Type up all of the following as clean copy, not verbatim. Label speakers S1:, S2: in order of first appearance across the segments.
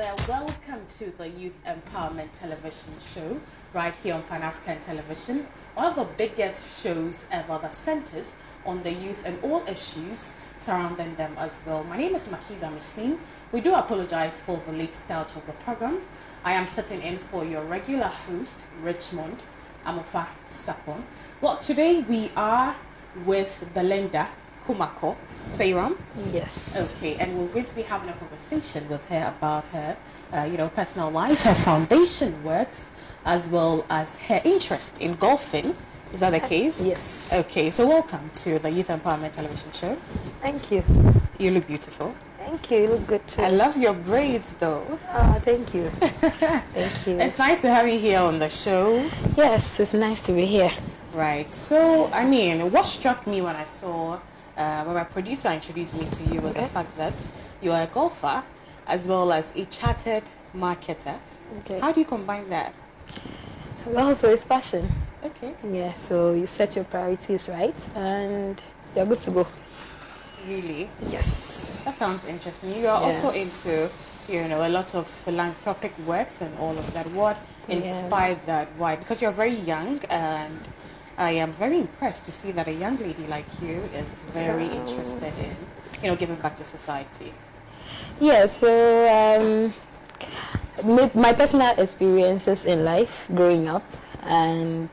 S1: there. Welcome to the Youth Empowerment Television Show right here on Pan-African Television. One of the biggest shows ever that centers on the youth and all issues surrounding them as well. My name is Makiza Micheline. We do apologize for the late start of the program. I am sitting in for your regular host, Richmond Amofa Sapon. Well, today we are with Belinda Seyram.
S2: Yes.
S1: Okay, and we're going to be having a conversation with her about her, personal life, her foundation works, as well as her interest in golfing. Is that the case?
S2: Yes.
S1: Okay, so welcome to the Youth Empowerment Television Show.
S2: Thank you.
S1: You look beautiful.
S2: Thank you. You look good too.
S1: I love your braids, though.
S2: Thank you. Thank you.
S1: It's nice to have you here on the show.
S2: Yes, it's nice to be here.
S1: Right. So, what struck me when I saw when my producer introduced me to you was the fact that you are a golfer as well as a chartered marketer.
S2: Okay.
S1: How do you combine that?
S2: Well, so it's passion.
S1: Okay.
S2: Yeah, so you set your priorities right and you're good to go.
S1: Really?
S2: Yes.
S1: That sounds interesting. You are also into, a lot of philanthropic works and all of that. What inspired that? Why? Because you're very young, and I am very impressed to see that a young lady like you is very interested in, giving back to society.
S2: Yeah, so my personal experiences in life growing up, and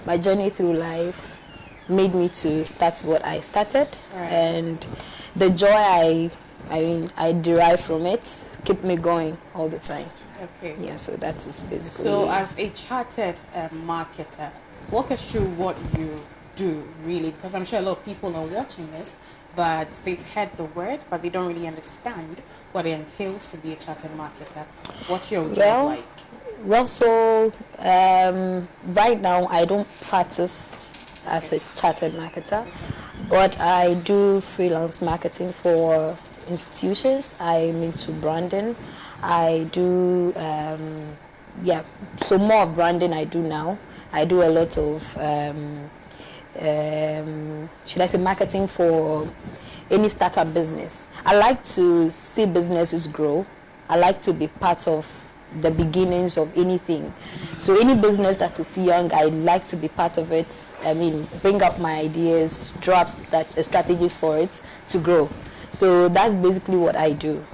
S2: my journey through life made me to start what I started, and the joy I derive from it keep me going all the time.
S1: Okay.
S2: Yeah, so that's basically.
S1: So as a chartered marketer, walk us through what you do, really, because I'm sure a lot of people are watching this, but they've heard the word, but they don't really understand what it entails to be a chartered marketer. What's your job like?
S2: Well, so right now I don't practice as a chartered marketer, but I do freelance marketing for institutions. I'm into branding. I do, so more of branding I do now. I do a lot of, should I say, marketing for any startup business. I like to see businesses grow. I like to be part of the beginnings of anything. So any business that is young, I like to be part of it. Bring up my ideas, draw up strategies for it to grow. So that's basically what I do.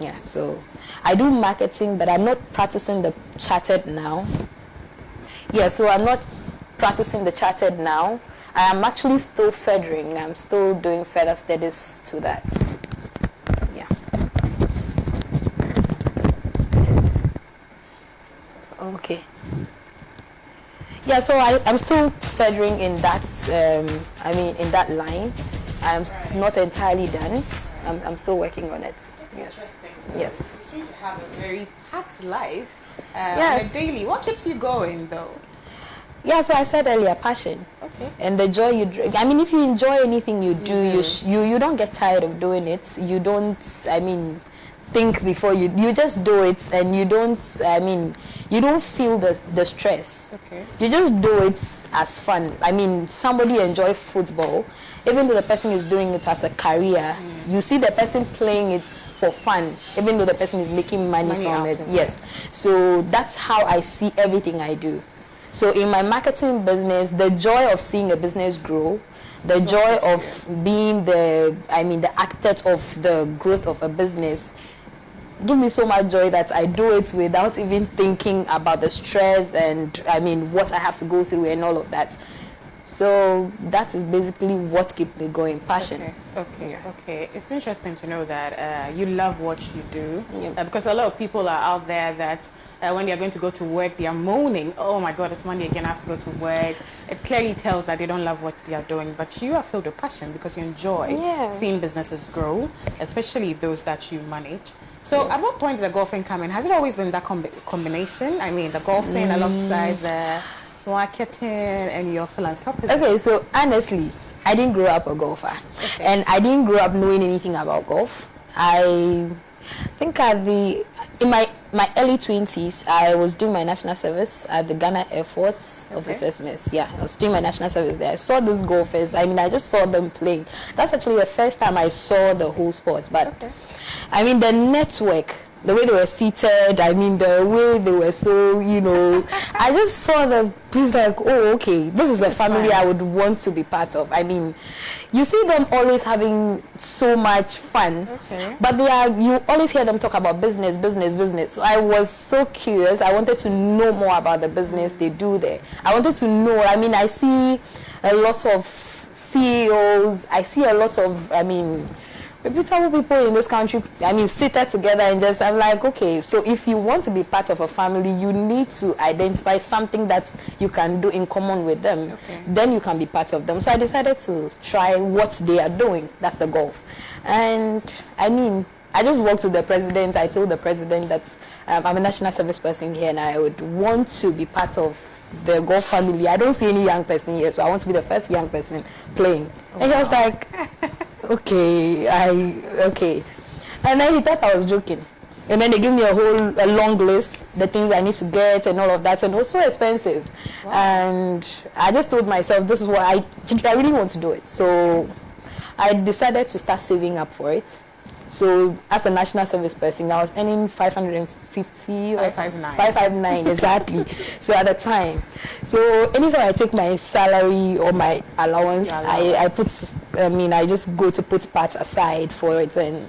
S2: Yeah, so I do marketing, but I'm not practicing the chartered now. Yeah, so I'm not practicing the chartered now. I am actually still furthering. I'm still doing further studies to that. Yeah. Okay. Yeah, so I'm still furthering in that. In that line. I'm not entirely done. I'm still working on it.
S1: That's interesting.
S2: Yes.
S1: You seem to have a very packed life.
S2: Yes.
S1: On a daily. What keeps you going, though?
S2: Yeah, so I said earlier, passion.
S1: Okay.
S2: And the joy you drink. If you enjoy anything you do, you don't get tired of doing it. You don't, think before you just do it, and you don't feel the stress.
S1: Okay.
S2: You just do it as fun. Somebody enjoy football, even though the person is doing it as a career, you see the person playing it for fun, even though the person is making money from it. Yes. So that's how I see everything I do. So in my marketing business, the joy of seeing a business grow, the joy of being the architect of the growth of a business, give me so much joy that I do it without even thinking about the stress and what I have to go through and all of that. So that is basically what keeps me going, passion.
S1: Okay. It's interesting to know that you love what you do, because a lot of people are out there that when they're going to go to work, they are moaning, oh my God, it's Monday again, I have to go to work. It clearly tells that they don't love what they are doing, but you are filled with passion because you enjoy seeing businesses grow, especially those that you manage. So at what point did the golfing come in? Has it always been that combination? The golfing alongside the marketing and your philanthropism?
S2: Okay, so honestly, I didn't grow up a golfer, and I didn't grow up knowing anything about golf. I think in my early 20s, I was doing my national service at the Ghana Air Force Officers Mess. Yeah, I was doing my national service there. I saw those golfers. I just saw them playing. That's actually the first time I saw the whole sport. But the network the way they were seated, I mean, the way they were so, I just saw the place like, oh, okay, this is a family
S1: fun.
S2: I would want to be part of. I mean, you see them always having so much fun, but you always hear them talk about business. So I was so curious. I wanted to know more about the business they do there. I wanted to know, I mean, I see a lot of CEOs, I see a lot of, I mean, reputable people in this country, I mean, seated together and just, I'm like, okay, so if you want to be part of a family, you need to identify something that you can do in common with them. Then you can be part of them. So I decided to try what they are doing. That's the golf. And I mean, I just walked to the president. I told the president that I'm a national service person here and I would want to be part of the golf family. I don't see any young person here, so I want to be the first young person playing. And he was like, okay. And then he thought I was joking. And then they gave me a long list, the things I need to get and all of that, and it was so expensive. And I just told myself, this is what I really want to do it. So I decided to start saving up for it. So as a national service person, I was earning 550 or 559 exactly. So at the time, so anytime I take my salary or my allowance, I just go to put parts aside for it. And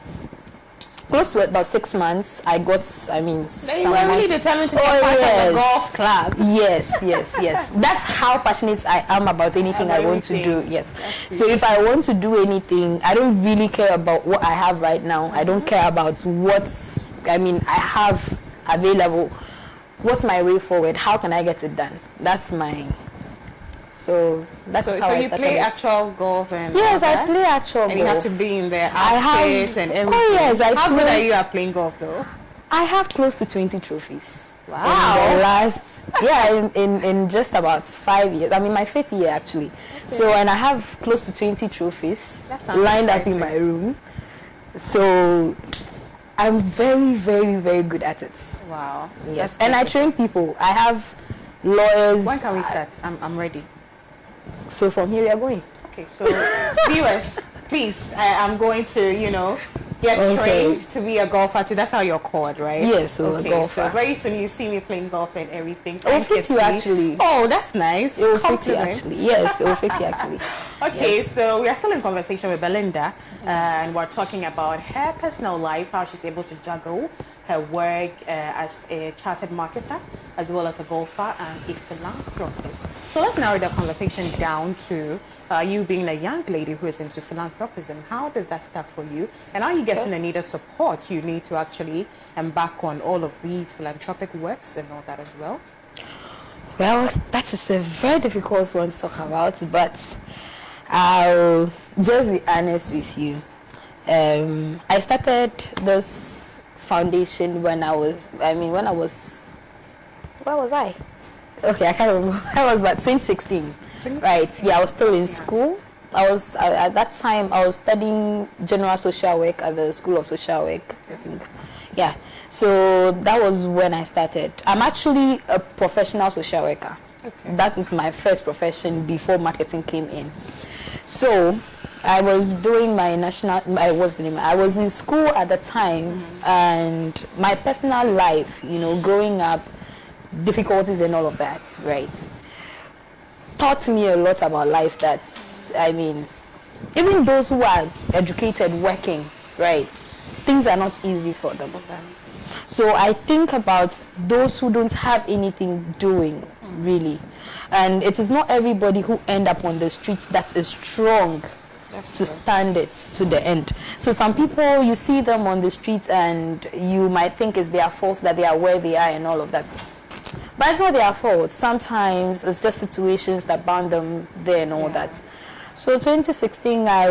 S2: close to about 6 months, I got, I mean,
S1: you were really determined to be part of the golf club.
S2: Yes. That's how passionate I am about anything I want to do. Yes. So if I want to do anything, I don't really care about what I have right now. I don't care about I have available. What's my way forward? How can I get it done? That's my... So that's how I started. So you play
S1: actual golf and
S2: yes, I play actual golf.
S1: And you have to be in the outfit and everything. Oh
S2: yes,
S1: How good are you at playing golf though?
S2: I have close to 20 trophies.
S1: Wow.
S2: In the last, in just about 5 years. I mean, my 5th year actually. So, and I have close to 20 trophies lined up in my room. So, I'm very, very, very good at it.
S1: Wow.
S2: Yes. And I train people. I have lawyers.
S1: When can we start? I'm ready.
S2: So from here we are going.
S1: Okay, so viewers, please, I'm going to, get trained to be a golfer too. That's how you're called, right?
S2: Yes, so a golfer.
S1: So very soon you see me playing golf and everything.
S2: It will fit you actually.
S1: Oh, that's nice.
S2: It will fit you actually. Yes, it will fit you actually.
S1: Okay, so we are still in conversation with Belinda and we're talking about her personal life, how she's able to juggle her work as a chartered marketer, as well as a golfer and a philanthropist. So let's narrow the conversation down to you being a young lady who is into philanthropism. How did that start for you? And are you getting the needed support you need to actually embark on all of these philanthropic works and all that as well?
S2: Well, that is a very difficult one to talk about, but I'll just be honest with you. I started this foundation when I was, where was I? Okay, I can't remember. I was about 2016, right? Yeah, I was still in school. I was, at that time, I was studying general social work at the School of Social Work, I think. Yeah, so that was when I started. I'm actually a professional social worker. Okay. That is my first profession before marketing came in. So I was doing my I was in school at the time, and my personal life, growing up, difficulties and all of that, right, taught me a lot about life. Even those who are educated, working, right, things are not easy for them. So I think about those who don't have anything doing, really. And it is not everybody who end up on the streets that is strong to stand it to the end. So some people, you see them on the streets and you might think it's their fault that they are where they are and all of that. But it's not their fault. Sometimes it's just situations that bound them there and all that. So 2016, I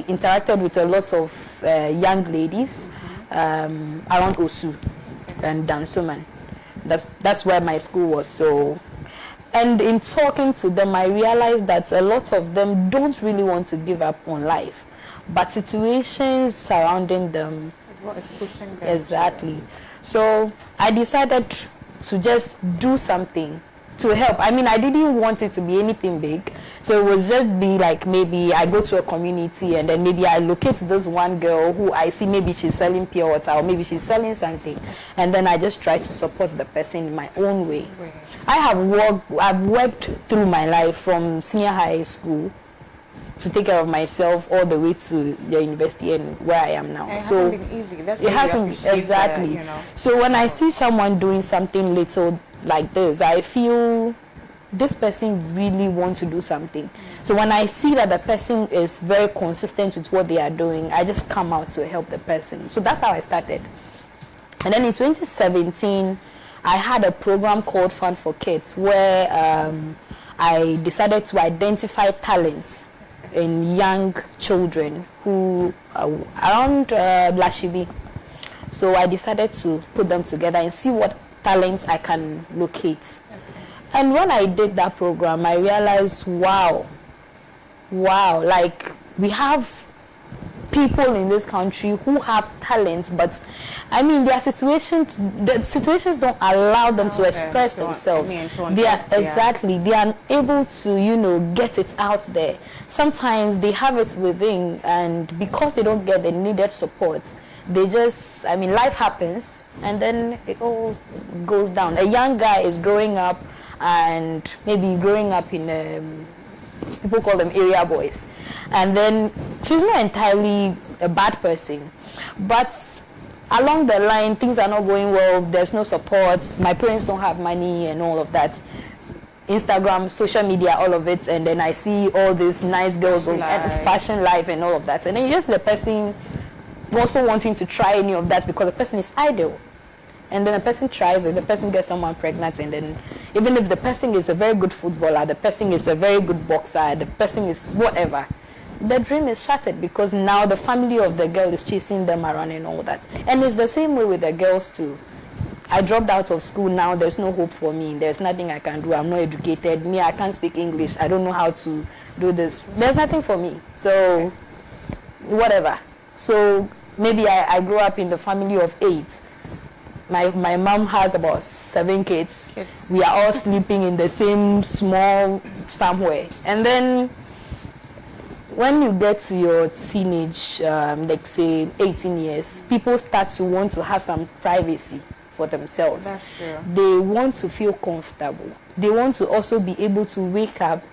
S2: interacted with a lot of young ladies around Osu and Dansoman. That's where my school was. So, and in talking to them, I realized that a lot of them don't really want to give up on life, but situations surrounding them
S1: is what is pushing them.
S2: Exactly. So I decided to just do something to help. I didn't want it to be anything big, So it would just be like, maybe I go to a community and then maybe I locate this one girl who I see maybe she's selling pure water or maybe she's selling something, and then I just try to support the person in my own way. I've worked through my life from senior high school to take care of myself all the way to the university and where I am now.
S1: And it
S2: so
S1: hasn't been easy. That's
S2: it hasn't, exactly. So when I see someone doing something little like this, I feel this person really wants to do something. So when I see that the person is very consistent with what they are doing, I just come out to help the person. So that's how I started. And then in 2017, I had a program called Fun for Kids where I decided to identify talents in young children who are around Blashibi. So I decided to put them together and see what talents I can locate. And when I did that program, I realized, wow, like we have people in this country who have talents, but I mean the situations don't allow them to express themselves. They are they are unable to get it out there. Sometimes they have it within, and because they don't get the needed support, they just, life happens and then it all goes down. A young guy is growing up and maybe growing up in people call them area boys, and then she's not entirely a bad person, but along the line things are not going well, there's no support, my parents don't have money and all of that, Instagram, social media, all of it, and then I see all these nice girls on fashion life and all of that, and then just the person also wanting to try any of that because the person is idle. And then the person tries it, the person gets someone pregnant, and then even if the person is a very good footballer, the person is a very good boxer, the person is whatever, the dream is shattered because now the family of the girl is chasing them around and all that. And it's the same way with the girls too. I dropped out of school, now there's no hope for me, there's nothing I can do, I'm not educated, me, I can't speak English, I don't know how to do this, there's nothing for me, so whatever. So maybe I grew up in the family of 8. My mom has about 7 kids. We are all sleeping in the same small somewhere. And then when you get to your teenage, like say 18 years, people start to want to have some privacy for themselves.
S1: That's true.
S2: They want to feel comfortable. They want to also be able to wake up.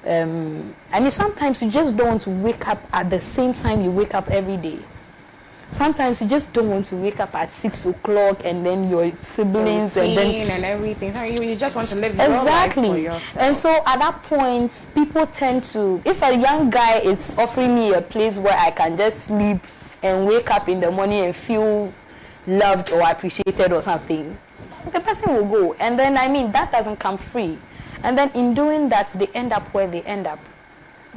S2: Sometimes you just don't want to wake up at the same time you wake up every day. Sometimes you just don't want to wake up at 6 o'clock and then your siblings and
S1: everything. You just want to live your life for yourself.
S2: And so at that point, people tend to, if a young guy is offering me a place where I can just sleep and wake up in the morning and feel loved or appreciated or something, the person will go. And then, that doesn't come free. And then in doing that, they end up where they end up.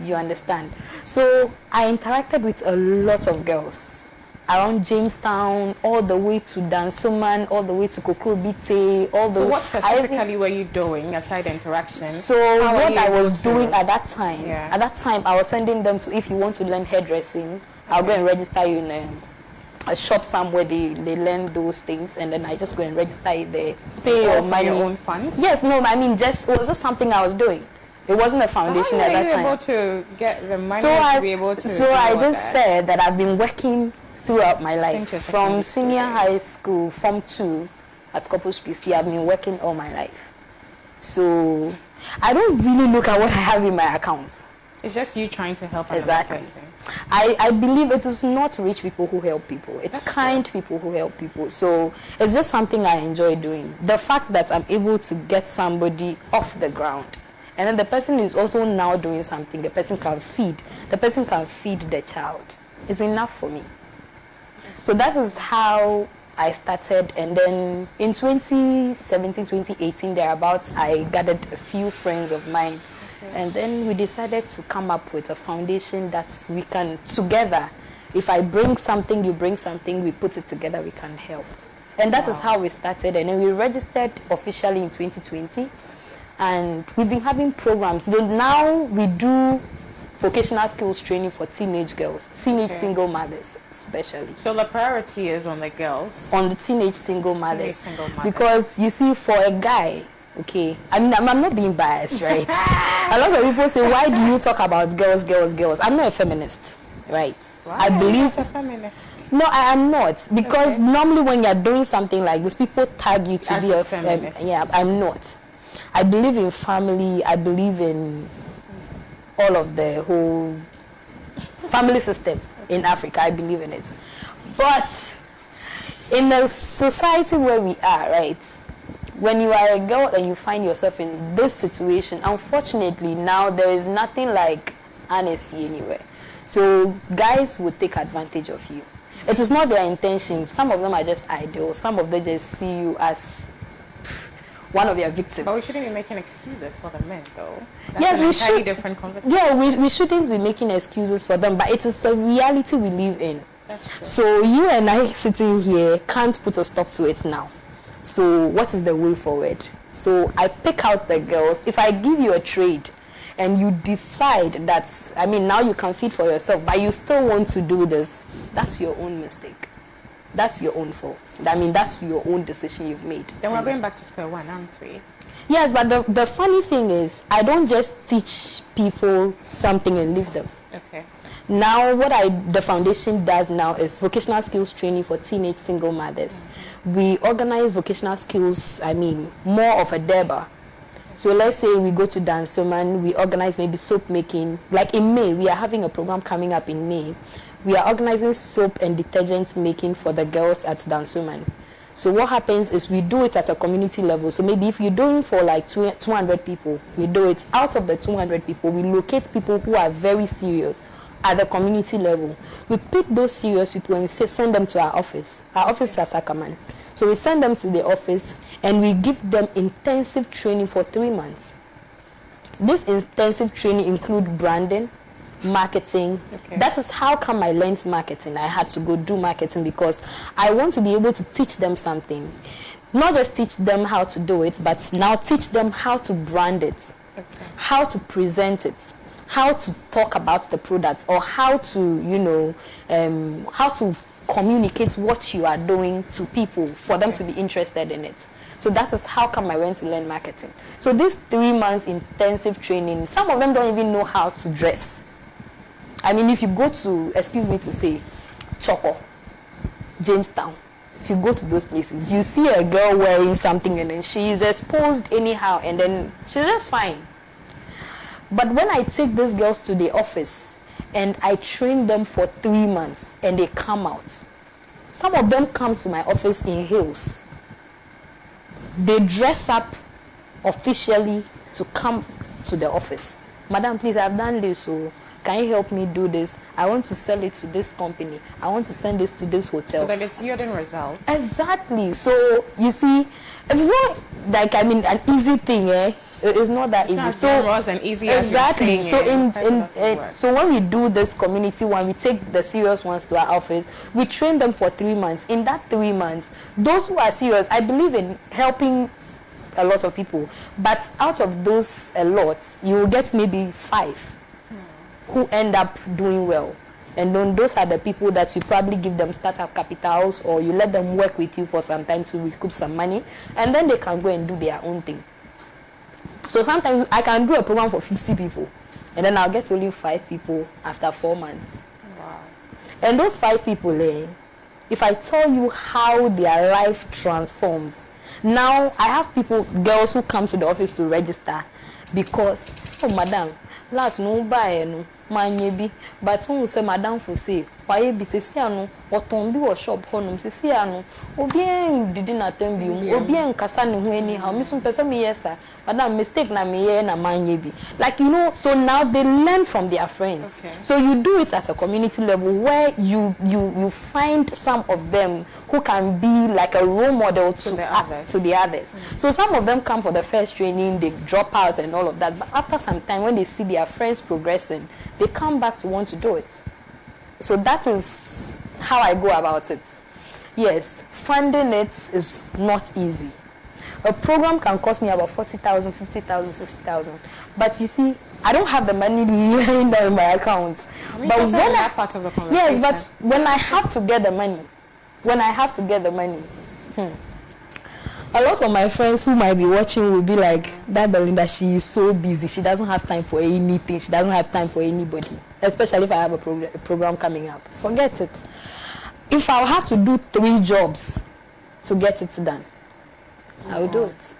S2: You understand? So I interacted with a lot of girls around Jamestown, all the way to Dansoman, all the way to Kokrobite, all the way.
S1: So what specifically were you doing aside interaction?
S2: So what I was doing at that time, I was sending them to, if you want to learn hairdressing, I'll go and register you in a shop somewhere, they learn those things, and then I just go and register it there, pay your money.
S1: Your own funds?
S2: Yes, no, it was just something I was doing. It wasn't a foundation at that time.
S1: How were you able to get the money to be able to
S2: So I just said that I've been working throughout my life, from senior high school, Form 2 at Corpus Christi. I've been working all my life. So I don't really look at what I have in my accounts.
S1: It's just you trying to help
S2: Exactly. I believe it is not rich people who help people. It's kind people who help people. So it's just something I enjoy doing. The fact that I'm able to get somebody off the ground, and then the person is also now doing something, the person can feed the child, is enough for me. So that is how I started, and then in 2017, 2018, thereabouts, I gathered a few friends of mine, and then we decided to come up with a foundation that we can together, if I bring something, you bring something, we put it together, we can help. And that is how we started, and then we registered officially in 2020, and we've been having programs. Now we do vocational skills training for teenage girls, teenage single mothers especially.
S1: So the priority is on the girls?
S2: On the teenage single mothers. Because you see, for a guy, Okay, I mean, I'm not being biased, right? A lot of people say, why do you talk about girls, girls, girls? I'm not a feminist, right?
S1: Why
S2: I believe...
S1: Not a feminist.
S2: No, I am not. Because normally when you're doing something like this, people tag you to
S1: As
S2: be
S1: a
S2: a
S1: feminist.
S2: yeah, I'm not. I believe in family. I believe in all of the whole family system in Africa. I believe in it. But in the society where we are, right? When you are a girl and you find yourself in this situation, unfortunately now there is nothing like honesty anywhere. So guys would take advantage of you. It is not their intention. Some of them are just idle. Some of them just see you as one of their victims.
S1: But we shouldn't be making excuses for the men, though. That's
S2: yes,
S1: an
S2: we
S1: entirely
S2: should.
S1: Different conversation.
S2: Yeah, we shouldn't be making excuses for them, but it is a reality we live in.
S1: That's true.
S2: So you and I sitting here can't put a stop to it now. So what is the way forward? So I pick out the girls. If I give you a trade and you decide that, I mean, now you can feed for yourself, but you still want to do this, that's your own mistake. That's your own fault. I mean, that's your own decision you've made.
S1: Then we're going back to square one, aren't we?
S2: Yes, but the funny thing is, I don't just teach people something and leave them.
S1: Okay.
S2: Now, what the foundation does now is vocational skills training for teenage single mothers. We organize vocational skills, I mean, more of a DEBA. So let's say we go to Dansoman, we organize maybe soap making. Like in May, we are having a program coming up in May. We are organizing soap and detergent making for the girls at Dansoman. So what happens is we do it at a community level. So maybe if you're doing for like 200 people, we do it out of the 200 people. We locate people who are very serious at the community level. We pick those serious people and we send them to our office. Our office is Asakaman. So we send them to the office and we give them intensive training for 3 months. This intensive training includes branding, marketing. Okay. That is how come I learned marketing. I had to go do marketing because I want to be able to teach them something. Not just teach them how to do it, but now teach them how to brand it, how to present it, how to talk about the products, or how to, you know, how to communicate what you are doing to people for them to be interested in it. So that is how come I went to learn marketing. So these 3 months intensive training, some of them don't even know how to dress. I mean, if you go to, excuse me to say, Choco, Jamestown, if you go to those places, you see a girl wearing something and then she is exposed anyhow and then she's just fine. But when I take these girls to the office and I train them for 3 months and they come out, some of them come to my office in heels. They dress up officially to come to the office. Madam, please, I've done this, so can you help me do this? I want to sell it to this company. I want to send this to this hotel.
S1: So that it's yielding results.
S2: Exactly. So, you see, it's not like, I mean, an easy thing, eh? It's not that easy.
S1: So it wasn't easy.
S2: Exactly.
S1: As you're saying,
S2: So when we do this community one, we take the serious ones to our office. We train them for 3 months. In that 3 months, those who are serious, I believe in helping a lot of people. But out of those a lot, you will get maybe 5 who end up doing well. And then those are the people that you probably give them startup capitals, or you let them work with you for some time to recoup some money, and then they can go and do their own thing. So sometimes I can do a program for 50 people and then I'll get only 5 people after 4 months.
S1: Wow.
S2: And those 5 people, if I tell you how their life transforms. Now I have girls who come to the office to register because, oh madam, last no buy no manyebi, but someone say madam for say why be say ano otombi or shop honum say ano obien didi na tembi obien kasa ne ho ani how me so person me yes sir madam mistake na me here na manyebi, like, you know. So now they learn from their friends. So you do it at a community level where you find some of them who can be like a role model to the others. So some of them come for the first training, they drop out and all of that, but after some time when they see their friends progressing, they come back to want to do it. So that is how I go about it. Yes, funding it is not easy. A program can cost me about 40,000, 50,000, 60,000. But you see, I don't have the money lying there in my account.
S1: But when that part of the conversation.
S2: Yes, but when I have to get the money, a lot of my friends who might be watching will be like, that Belinda, she is so busy. She doesn't have time for anything. She doesn't have time for anybody. Especially if I have a program coming up. Forget it. If I'll have to do 3 jobs to get it done, I'll do it.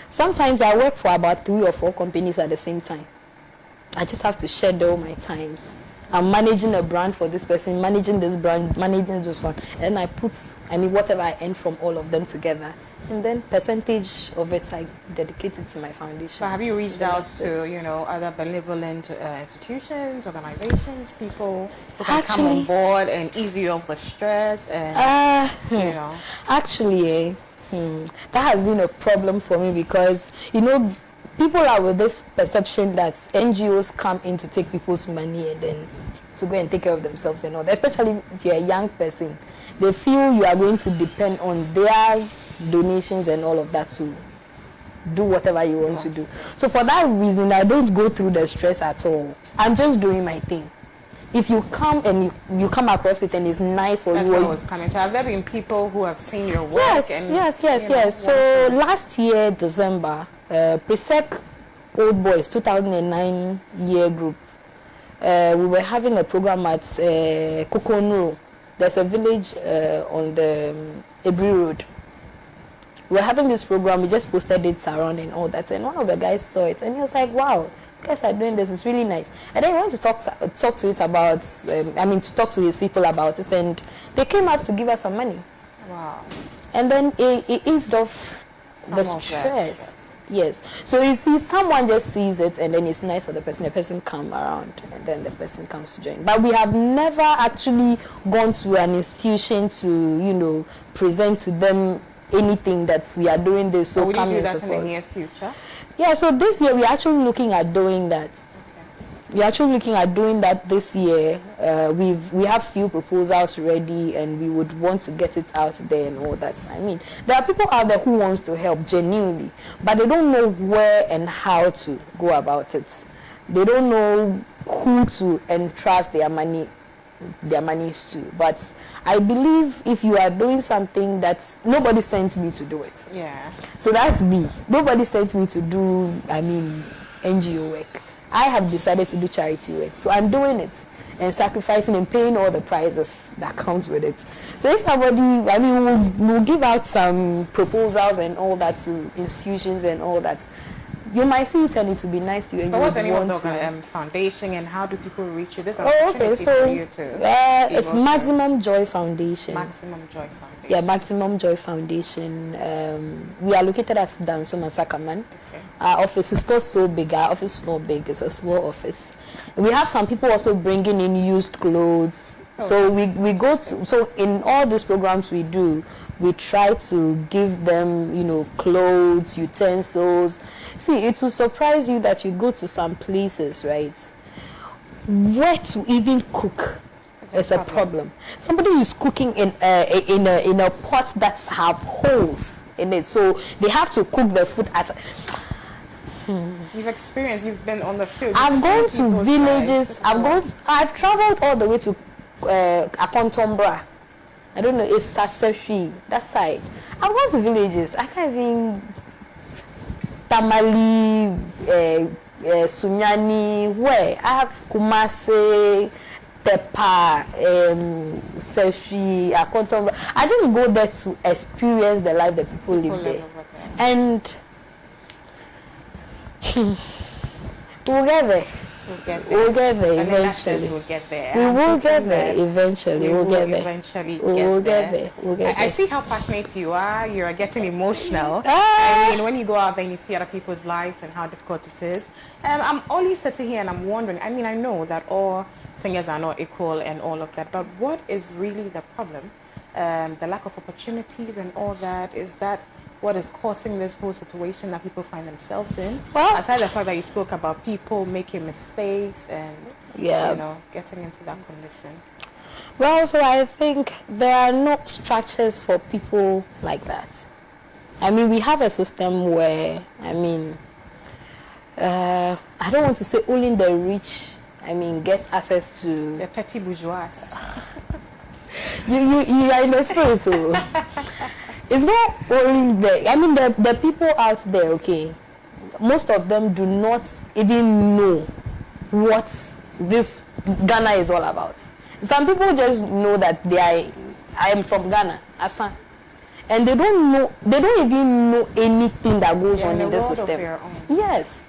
S2: Sometimes I work for about 3 or 4 companies at the same time. I just have to schedule my times. I'm managing a brand for this person, managing this brand, managing this one. And I put, whatever I earn from all of them together. And then percentage of it, I dedicate it to my foundation.
S1: So have you reached out to, other benevolent institutions, organizations, people who can come on board and ease you off the stress and,
S2: Actually, that has been a problem for me because, people are with this perception that NGOs come in to take people's money and then to go and take care of themselves and all that. Especially if you're a young person, they feel you are going to depend on their donations and all of that to do whatever you want to do. So for that reason, I don't go through the stress at all. I'm just doing my thing. If you come and you come across it and it's nice for
S1: That's
S2: you.
S1: That's what I was coming to. Have there been people who have seen your work?
S2: Yes. So last year, December, Presec Old Boys 2009 year group, we were having a program at Kokonuro. There's a village on the Ebri Road. We were having this program. We just posted it around and all that. And one of the guys saw it and he was like, wow, you guys are doing this. It's really nice. And then he wanted to talk to it about, to talk to his people about it. And they came up to give us some money.
S1: Wow.
S2: And then it eased off the stress. Yes. So you see, someone just sees it and then it's nice for the person come around and then the person comes to join. But we have never actually gone to an institution to, present to them anything that we are doing this. So
S1: will
S2: come
S1: you do
S2: and
S1: that
S2: support.
S1: in the near future?
S2: Yeah, so this year we're actually looking at doing that. We're actually looking at doing that this year. We have few proposals ready and we would want to get it out there and all that. There are people out there who wants to help genuinely, but they don't know where and how to go about it. They don't know who to entrust their monies to. But I believe if you are doing something that nobody sent me to do it.
S1: Yeah.
S2: So that's me. Nobody sent me to do, NGO work. I have decided to do charity work. So I'm doing it and sacrificing and paying all the prices that comes with it. So if somebody, we'll give out some proposals and all that to institutions and all that. You might see it and it will be nice to you.
S1: But what's the name of the foundation and how do people reach you? This is an
S2: opportunity
S1: for you too.
S2: It's Maximum Joy Foundation.
S1: Maximum Joy Foundation.
S2: Yeah, Maximum Joy Foundation. We are located at Dansum and Sakaman.
S1: Okay.
S2: Our office is not so big. Our office is not big. It's a small office. We have some people also bringing in used clothes. So we go to, so in all these programs we do, we try to give them, clothes, utensils. See, it will surprise you that you go to some places, right, where to even cook is a problem. Somebody is cooking in a pot that have holes in it, so they have to cook the food at.
S1: You've been on the field.
S2: I've gone to villages. I've traveled all the way to Akontombra. I don't know, it's Sasefi, that side. I've gone to villages. I can't even. Tamale, Sunyani, where I have Kumase, Tepa, Sefi, Akontombra. I just go there to experience the life that people live there. And we'll get there. We'll get there eventually.
S1: We'll get there.
S2: We will get there eventually. We'll get there.
S1: Eventually
S2: we'll get there. We'll get there.
S1: I see how passionate you are. You are getting emotional. When you go out there and you see other people's lives and how difficult it is. I'm only sitting here and I'm wondering. I know that all fingers are not equal and all of that. But what is really the problem? The lack of opportunities and all that. Is that what is causing this whole situation that people find themselves in? Well, aside the fact that you spoke about people making mistakes and getting into that condition.
S2: Well, so I think there are no structures for people like that. We have a system where, I don't want to say only the rich, get access to...
S1: The petty bourgeois.
S2: you are in the spirit, so... it's not only the, I mean, the people out there, okay, most of them do not even know what this Ghana is all about. Some people just know that I am from Ghana, Asan. And they don't even know anything that goes on in the system. Yes.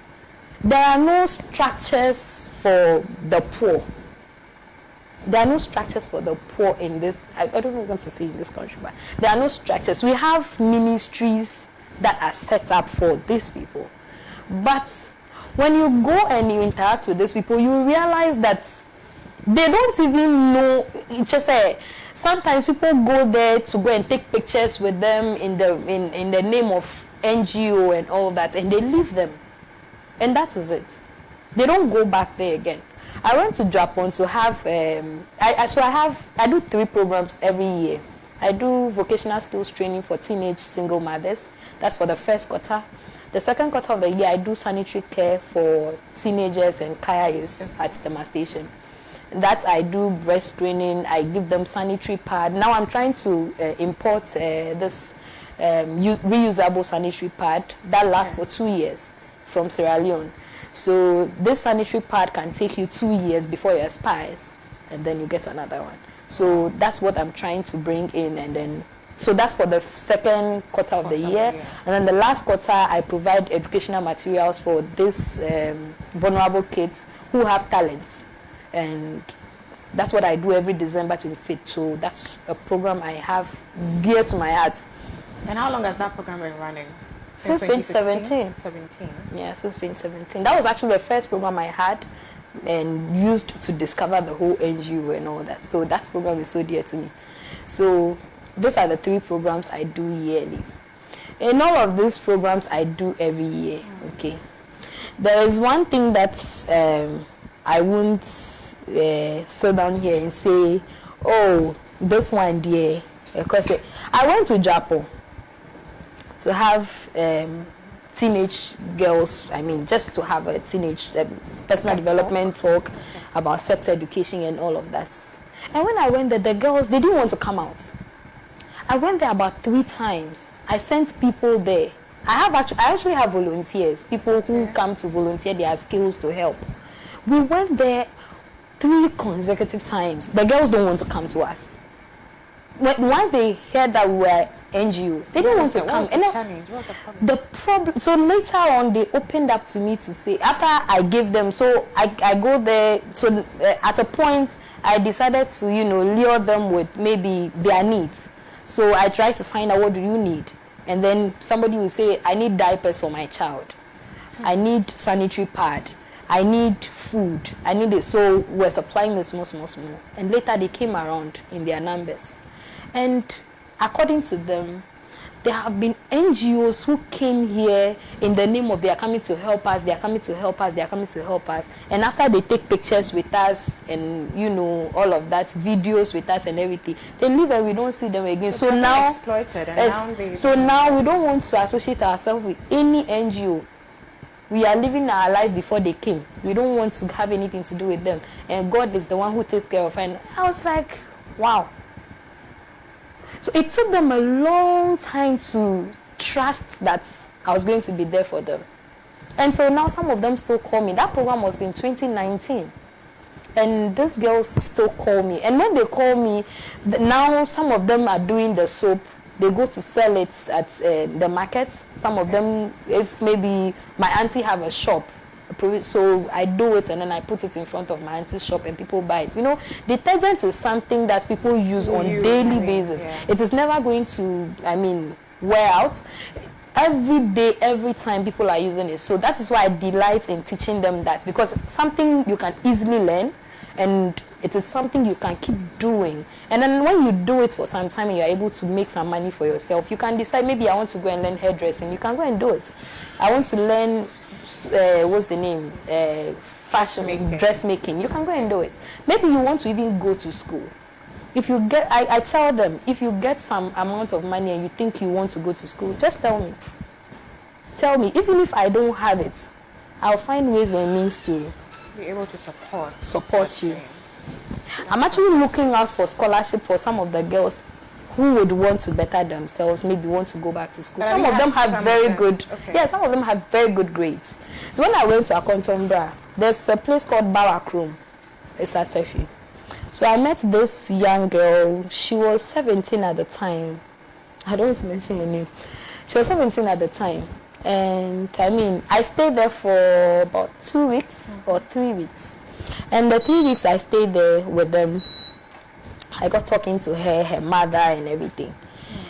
S2: There are no structures for the poor. There are no structures for the poor in this, I don't know what to say in this country, but there are no structures. We have ministries that are set up for these people. But when you go and you interact with these people, you realize that they don't even know. Just say, sometimes people go there to go and take pictures with them in the name of NGO and all that, and they leave them. And that is it. They don't go back there again. I went to Japan to have, I do 3 programs every year. I do vocational skills training for teenage single mothers. That's for the first quarter. The second quarter of the year, I do sanitary care for teenagers and kayaks at the station. That I do breast training. I give them sanitary pad. Now I'm trying to import this reusable sanitary pad that lasts for 2 years from Sierra Leone. So this sanitary pad can take you 2 years before it expires, and then you get another one. So that's what I'm trying to bring in, and then so that's for the second quarter of the year. And then the last quarter, I provide educational materials for these vulnerable kids who have talents, and that's what I do every December 25th. So that's a program I have dear to my heart.
S1: And how long has that program been running?
S2: Since 2017.
S1: 17.
S2: Yeah, since 2017. That was actually the first program I had and used to discover the whole NGO and all that. So that program is so dear to me. So these are the 3 programs I do yearly. And all of these programs I do every year. Okay. There is one thing that I won't sit down here and say, oh, this one dear. Because I went to Japan to have teenage girls, I mean, just to have a teenage personal development talk about sex education and all of that. And when I went there, the girls, they didn't want to come out. I went there about 3 times. I sent people there. I actually have volunteers, people who come to volunteer their skills to help. We went there 3 consecutive times. The girls don't want to come to us. Once they heard that we were NGO, they didn't want to come.
S1: What's the problem?
S2: The problem. So later on, they opened up to me to say, after I gave them, so I go there. So at a point, I decided to lure them with maybe their needs. So I try to find out, what do you need? And then somebody will say, I need diapers for my child. I need sanitary pad. I need food. I need it. So we're supplying this small. And later they came around in their numbers. And according to them, there have been NGOs who came here in the name of they are coming to help us, they are coming to help us, they are coming to help us. And after they take pictures with us and, all of that, videos with us and everything, they leave and we don't see them again. So now,
S1: exploited and
S2: now we don't want to associate ourselves with any NGO. We are living our life before they came. We don't want to have anything to do with them. And God is the one who takes care of. And I was like, wow. So it took them a long time to trust that I was going to be there for them. And so now some of them still call me. That program was in 2019. And these girls still call me. And when they call me, now some of them are doing the soap. They go to sell it at the markets. Some of them, if maybe my auntie have a shop, so I do it and then I put it in front of my auntie's shop and people buy it. Detergent is something that people use on daily basis. Yeah. It is never going to, wear out. Every day, every time people are using it. So that is why I delight in teaching them that, because something you can easily learn and it is something you can keep doing. And then when you do it for some time and you're able to make some money for yourself, you can decide, maybe I want to go and learn hairdressing. You can go and do it. I want to learn what's the name? Fashion, dressmaking. You can go and do it. Maybe you want to even go to school. If you get, I tell them, if you get some amount of money and you think you want to go to school, just tell me. Tell me. Even if I don't have it, I'll find ways and means to
S1: be able to support
S2: you. I'm actually looking out for scholarship for some of the girls who would want to better themselves, maybe want to go back to school.
S1: But
S2: Some of them have very good,
S1: okay.
S2: some of them have very good grades. So when I went to Akontombra, there's a place called Bawakrum. It's at Sefi. So I met this young girl. She was 17 at the time. I don't want to mention her name. She was 17 at the time. And I mean, I stayed there for about 2 weeks or 3 weeks. And the 3 weeks I stayed there with them, I got talking to her, her mother and everything.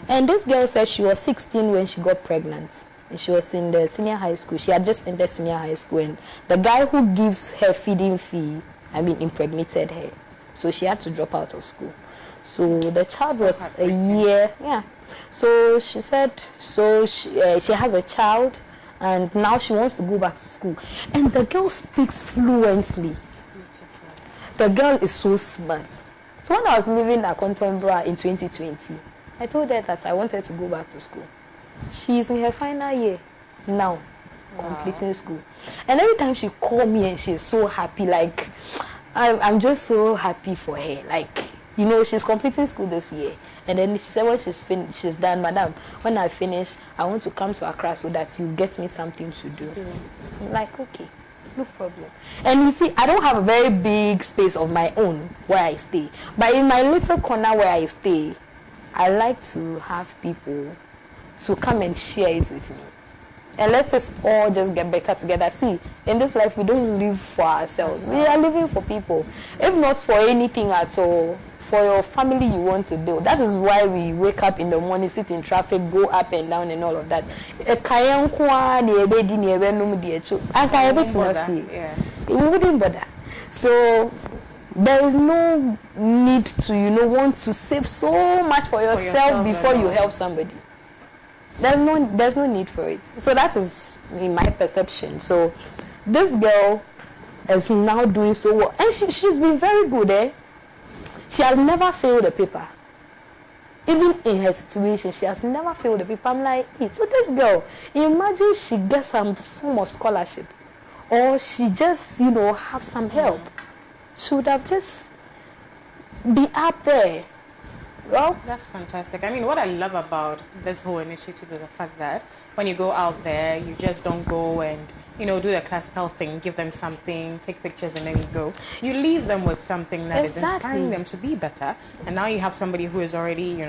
S2: And this girl said she was 16 when she got pregnant. And she was in the senior high school. She had just entered senior high school. And the guy who gives her feeding fee, impregnated her. So she had to drop out of school. So the child was a year, So she said, she has a child, and now she wants to go back to school. And the girl speaks fluently. The girl is so smart. So when I was living at Contombra in 2020, I told her that I wanted to go back to school. She's in her final year now, completing school. And every time she calls me and she's so happy, like, I'm just so happy for her. Like, you know, she's completing school this year. And then she said when she's done, Madam, when I finish, I want to come to Accra so that you get me something to do. I'm like, okay, no problem. And you see, I don't have a very big space of my own where I stay. But in my little corner where I stay, I like to have people to come and share it with me. And let us all just get better together. See, in this life, we don't live for ourselves. We are living for people. If not for anything at all, for your family you want to build. That is why we wake up in the morning, sit in traffic, go up and down and all of that. We wouldn't bother. So there is no need to, want to save so much for yourself before you help somebody. There's no need for it. So that is in my perception. So this girl is now doing so well. And she's been very good, eh? She has never failed a paper. Even in her situation, she has never failed a paper. I'm like, so this girl, imagine she gets some form of scholarship. Or she just, have some help. She would have just be up there. Well,
S1: that's fantastic. I mean, what I love about this whole initiative is the fact that when you go out there, you just don't go and, do the classical thing, give them something, take pictures, and then you go. You leave them with something that is inspiring them to be better. And now you have somebody who is already,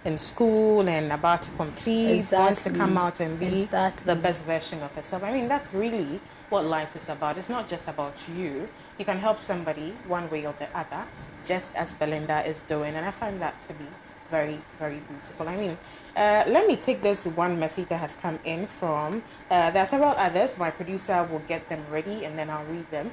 S1: in school and about to complete, wants to come out and be the best version of herself. I mean, that's really what life is about. It's not just about you. You can help somebody one way or the other, just as Belinda is doing. And I find that to be very, very beautiful. I mean, let me take this one message that has come in from, there are several others. My producer will get them ready and then I'll read them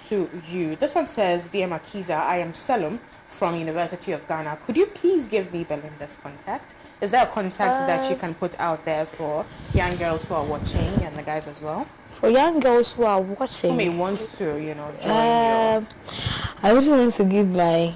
S1: to you. This one says, Dear Makiza, I am Salum from University of Ghana. Could you please give me Belinda's contact? Is there a contact that you can put out there for young girls who are watching and the guys as well?
S2: For young girls who are watching,
S1: who may want to, join
S2: I would want to give my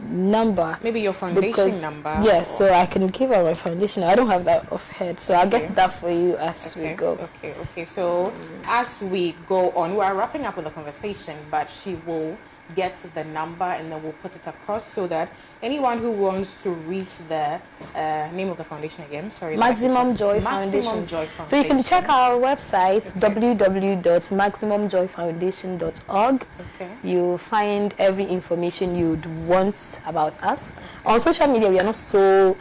S2: number.
S1: Maybe your foundation number.
S2: Yes, so I can give her my foundation. I don't have that off head, so I'll get that for you as we go.
S1: Okay. So as we go on, we are wrapping up with the conversation, but she will get the number and then we'll put it across so that anyone who wants to reach the name of the foundation again,
S2: Maximum Joy Foundation. So you can check our website, www.maximumjoyfoundation.org. You'll find every information you'd want about us. On social media, we are not so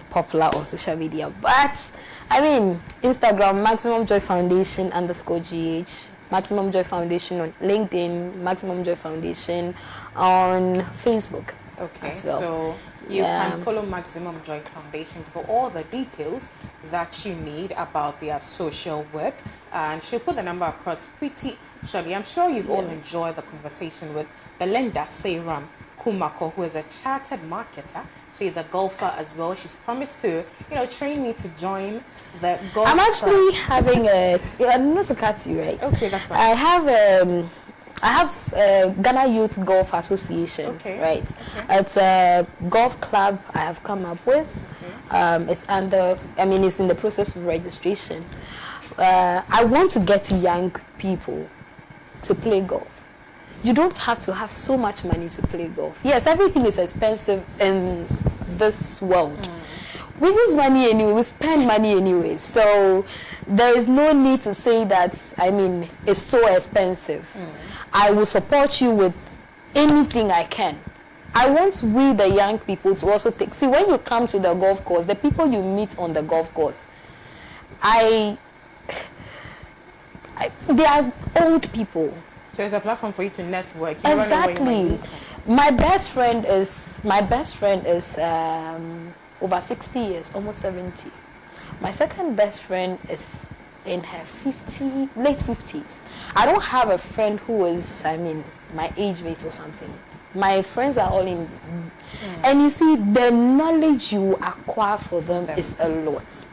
S2: popular on social media, but Instagram, Maximum Joy Foundation _GH. Maximum Joy Foundation on LinkedIn, Maximum Joy Foundation on Facebook as well.
S1: So you can follow Maximum Joy Foundation for all the details that you need about their social work. And she'll put the number across pretty shortly. I'm sure you've all enjoyed the conversation with Belinda Seyram Kumako, who is a chartered marketer. She's a golfer as well. She's promised to, train me to join the golf.
S2: I'm actually having I'm not to cut you, right?
S1: Okay, that's fine.
S2: I have Ghana Youth Golf Association, right? It's a golf club I have come up with. It's in the process of registration. I want to get young people to play golf. You don't have to have so much money to play golf. Yes, everything is expensive in this world. We use money anyway, we spend money anyway. So there is no need to say that, I mean, it's so expensive. I will support you with anything I can. I want we, the young people, to also take, see, when you come to the golf course, the people you meet on the golf course, they are old people.
S1: So it's a platform for you to network.
S2: Exactly. My best friend is over 60 years, almost 70. My second best friend is in her late 50s. I don't have a friend who is, I mean, my age mate or something. My friends are all in. And you see, the knowledge you acquire for them is a lot.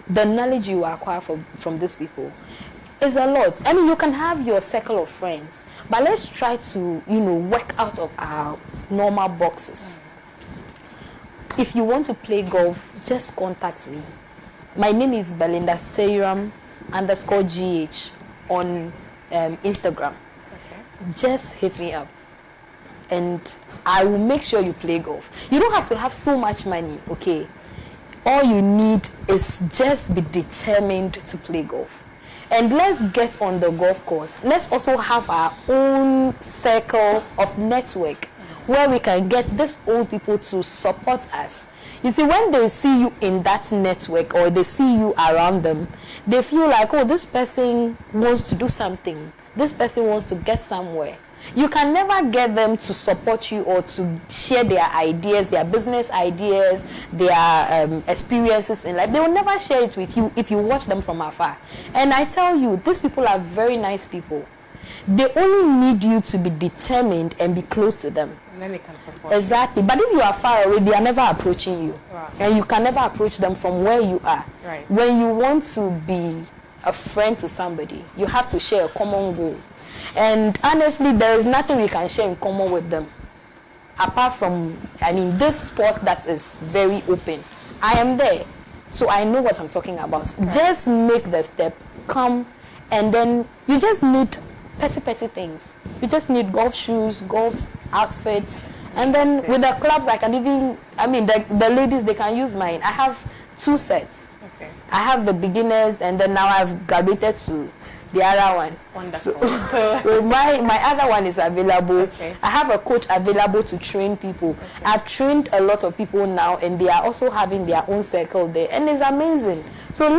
S2: The knowledge you acquire from these people is a lot. I mean, you can have your circle of friends, but let's try to, work out of our normal boxes. If you want to play golf, just contact me. My name is Belinda Seyram _GH on Instagram. Okay. Just hit me up, and I will make sure you play golf. You don't have to have so much money, okay? All you need is just be determined to play golf. And let's get on the golf course. Let's also have our own circle of network where we can get these old people to support us. You see, when they see you in that network or they see you around them, they feel like, oh, this person wants to do something. This person wants to get somewhere. You can never get them to support you or to share their ideas, their business ideas, their experiences in life. They will never share it with you if you watch them from afar. And I tell you, these people are very nice people. They only need you to be determined and be close to them.
S1: And then they can support
S2: Exactly.
S1: you.
S2: But if you are far away, they are never approaching you.
S1: Right.
S2: And you can never approach them from where you are.
S1: Right.
S2: When you want to be a friend to somebody, you have to share a common goal. And honestly, there is nothing we can share in common with them. Apart from, I mean, this sports that is very open. I am there. So I know what I'm talking about. Right. Just make the step, come, and then you just need petty things. You just need golf shoes, golf outfits, and then with the clubs, I can even, I mean, the ladies, they can use mine. I have 2 sets. Okay. I have the beginners, and then now I've graduated to the other one.
S1: Wonderful.
S2: So my other one is available.
S1: Okay.
S2: I have a coach available to train people. Okay. I've trained a lot of people now, and they are also having their own circle there, and it's amazing. So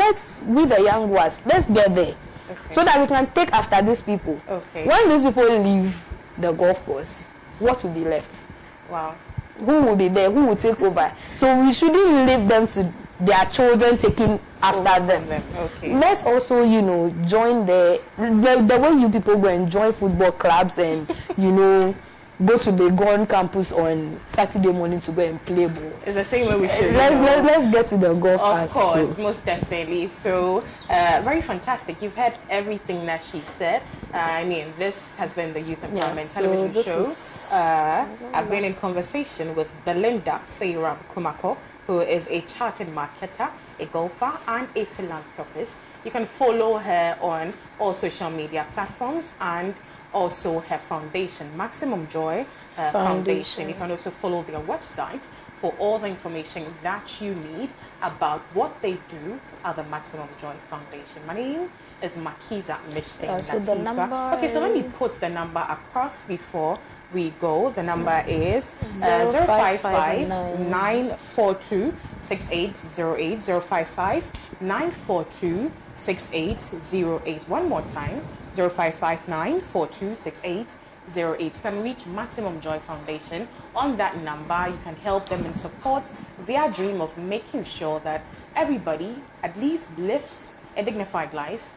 S2: we the young ones, let's get there. Okay. So that we can take after these people.
S1: Okay.
S2: When these people leave the golf course, what will be left?
S1: Wow.
S2: Who will be there? Who will take over? So we shouldn't leave them to their children taking after them.
S1: Okay.
S2: Let's also, join the way you people go and join football clubs and, go to the Gone campus on Saturday morning to go and play ball.
S1: It's the same way we should.
S2: Let's get to the golf.
S1: Of course, most definitely. So, very fantastic. You've heard everything that she said. I mean, this has been the Youth Empowerment television show. I've been in conversation with Belinda Seyram Kumako, who is a chartered marketer, a golfer, and a philanthropist. You can follow her on all social media platforms and also her foundation, Maximum Joy Foundation. You can also follow their website for all the information that you need about what they do at the Maximum Joy Foundation. My name is Makiza Mishte.
S2: So the number
S1: okay, so let me put the number across before we go. The number is
S2: 0559
S1: 942 6808 055 942 6808. One more time, 0559 426808. You can reach Maximum Joy Foundation on that number. You can help them and support their dream of making sure that everybody at least lives a dignified life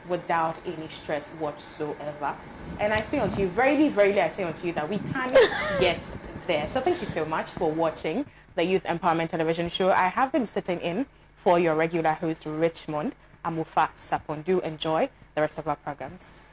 S1: without any stress whatsoever. And I say unto you, verily, I say unto you that we can get there. So thank you so much for watching the Youth Empowerment Television Show. I have been sitting in for your regular host, Richmond Amufa Sapon. Do enjoy the rest of our programs.